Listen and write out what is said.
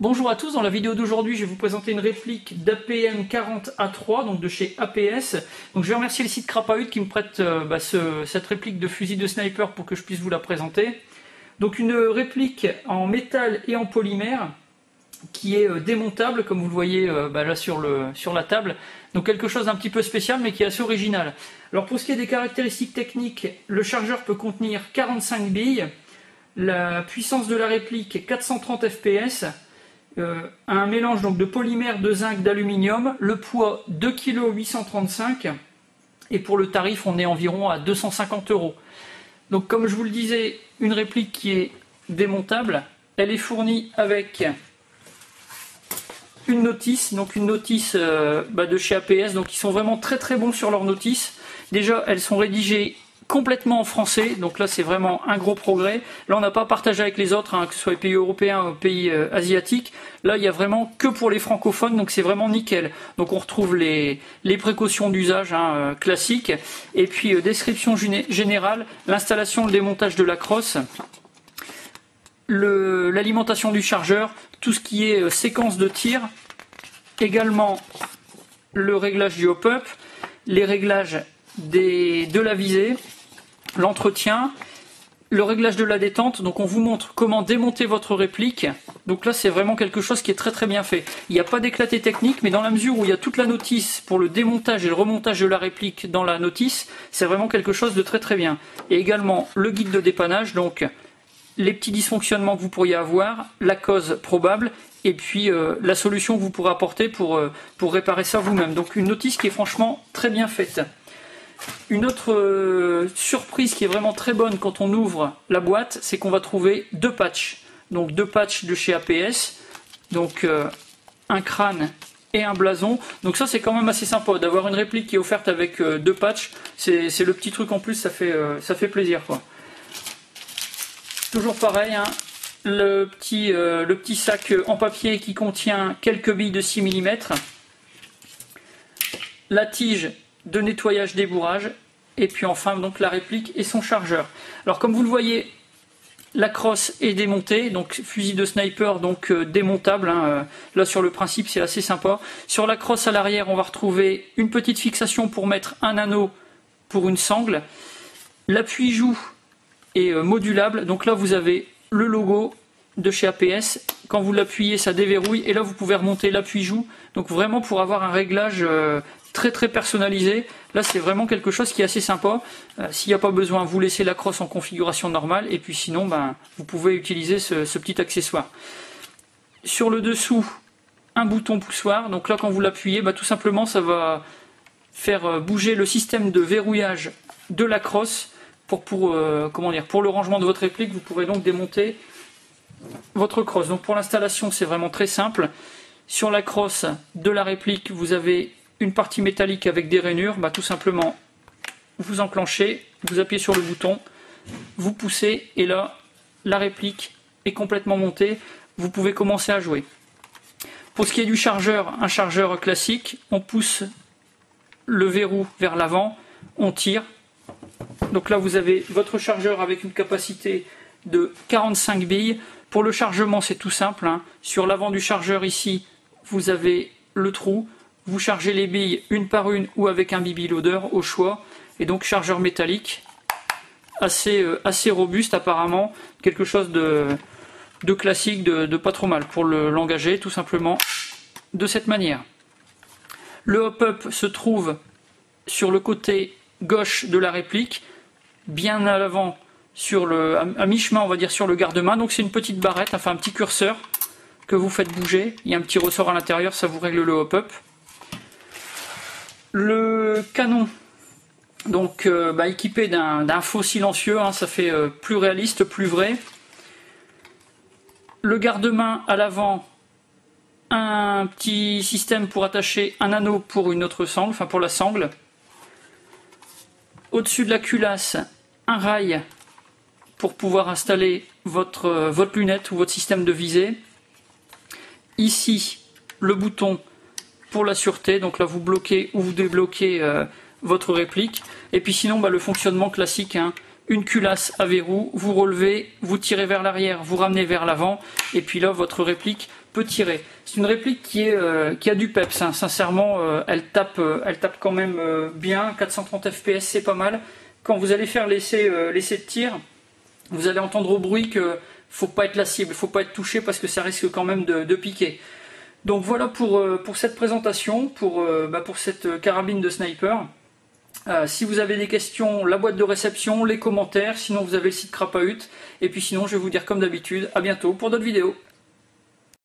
Bonjour à tous, dans la vidéo d'aujourd'hui je vais vous présenter une réplique d'APM40A3 donc de chez APS. Donc je vais remercier le site Crapahut qui me prête cette réplique de fusil de sniper pour que je puisse vous la présenter. Donc une réplique en métal et en polymère qui est démontable comme vous le voyez là sur la table. Donc quelque chose d'un petit peu spécial mais qui est assez original. Alors pour ce qui est des caractéristiques techniques, le chargeur peut contenir 45 billes, la puissance de la réplique est 430 fps, un mélange donc de polymère, de zinc, d'aluminium, le poids 2,835 kg et pour le tarif on est environ à 250 €. Donc comme je vous le disais, une réplique qui est démontable, elle est fournie avec une notice, de chez APS, donc ils sont vraiment très bons sur leurs notices. Déjà elles sont rédigées complètement en français, donc là c'est vraiment un gros progrès. Là on n'a pas partagé avec les autres, que ce soit les pays européens ou pays asiatiques. Là il y a vraiment que pour les francophones, donc c'est vraiment nickel. Donc on retrouve les précautions d'usage classiques, et puis description générale, l'installation, le démontage de la crosse, l'alimentation du chargeur, tout ce qui est séquence de tir, également le réglage du hop-up, les réglages de la visée, l'entretien, le réglage de la détente. Donc on vous montre comment démonter votre réplique. Donc là c'est vraiment quelque chose qui est très bien fait. Il n'y a pas d'éclaté technique, mais dans la mesure où il y a toute la notice pour le démontage et le remontage de la réplique dans la notice, c'est vraiment quelque chose de très bien. Et également le guide de dépannage, donc les petits dysfonctionnements que vous pourriez avoir, la cause probable, et puis la solution que vous pourrez apporter pour réparer ça vous-même. Donc une notice qui est franchement très bien faite. Une autre surprise qui est vraiment très bonne quand on ouvre la boîte, c'est qu'on va trouver deux patchs. Donc deux patchs de chez APS, donc un crâne et un blason. Donc ça c'est quand même assez sympa d'avoir une réplique qui est offerte avec deux patchs. C'est le petit truc en plus, ça fait plaisir quoi. Toujours pareil, le petit sac en papier qui contient quelques billes de 6 mm, la tige de nettoyage débourrage, et puis enfin donc la réplique et son chargeur. Alors comme vous le voyez, la crosse est démontée, donc fusil de sniper donc démontable, là sur le principe c'est assez sympa. Sur la crosse à l'arrière on va retrouver une petite fixation pour mettre un anneau pour une sangle. L'appui-joue est modulable, donc là vous avez le logo de chez APS, quand vous l'appuyez ça déverrouille et là vous pouvez remonter l'appui-joue, donc vraiment pour avoir un réglage très personnalisé. Là c'est vraiment quelque chose qui est assez sympa. S'il n'y a pas besoin, vous laissez la crosse en configuration normale, et puis sinon vous pouvez utiliser ce petit accessoire. Sur le dessous, un bouton poussoir, donc là quand vous l'appuyez, tout simplement ça va faire bouger le système de verrouillage de la crosse pour le rangement de votre réplique. Vous pourrez donc démonter votre crosse. Donc pour l'installation c'est vraiment très simple. Sur la crosse de la réplique vous avez une partie métallique avec des rainures, tout simplement vous enclenchez, vous appuyez sur le bouton, vous poussez et là la réplique est complètement montée, vous pouvez commencer à jouer. Pour ce qui est du chargeur, un chargeur classique, on pousse le verrou vers l'avant, on tire, donc là vous avez votre chargeur avec une capacité de 45 billes. Pour le chargement c'est tout simple, sur l'avant du chargeur ici vous avez le trou, vous chargez les billes une par une ou avec un BB-loader au choix, et donc chargeur métallique assez robuste apparemment, quelque chose de classique, de pas trop mal pour l'engager tout simplement de cette manière. Le hop-up se trouve sur le côté gauche de la réplique, bien à l'avant, à mi-chemin on va dire sur le garde-main. Donc c'est une petite barrette, enfin un petit curseur que vous faites bouger, il y a un petit ressort à l'intérieur, ça vous règle le hop-up. Le canon, donc équipé d'un faux silencieux, ça fait plus réaliste, plus vrai. Le garde-main à l'avant, un petit système pour attacher un anneau pour une autre sangle, enfin pour la sangle. Au-dessus de la culasse, un rail pour pouvoir installer votre lunette ou votre système de visée. Ici, le bouton pour la sûreté, donc là vous bloquez ou vous débloquez votre réplique. Et puis sinon le fonctionnement classique, une culasse à verrou, vous relevez, vous tirez vers l'arrière, vous ramenez vers l'avant, et puis là votre réplique peut tirer. C'est une réplique qui a du peps, hein. Sincèrement, elle tape quand même bien, 430 fps c'est pas mal. Quand vous allez faire l'essai de tir, vous allez entendre au bruit que faut pas être la cible, faut pas être touché parce que ça risque quand même de piquer. Donc voilà pour cette présentation, pour cette carabine de sniper. Si vous avez des questions, la boîte de réception, les commentaires, sinon vous avez le site Crapahut. Et puis sinon je vais vous dire comme d'habitude, à bientôt pour d'autres vidéos.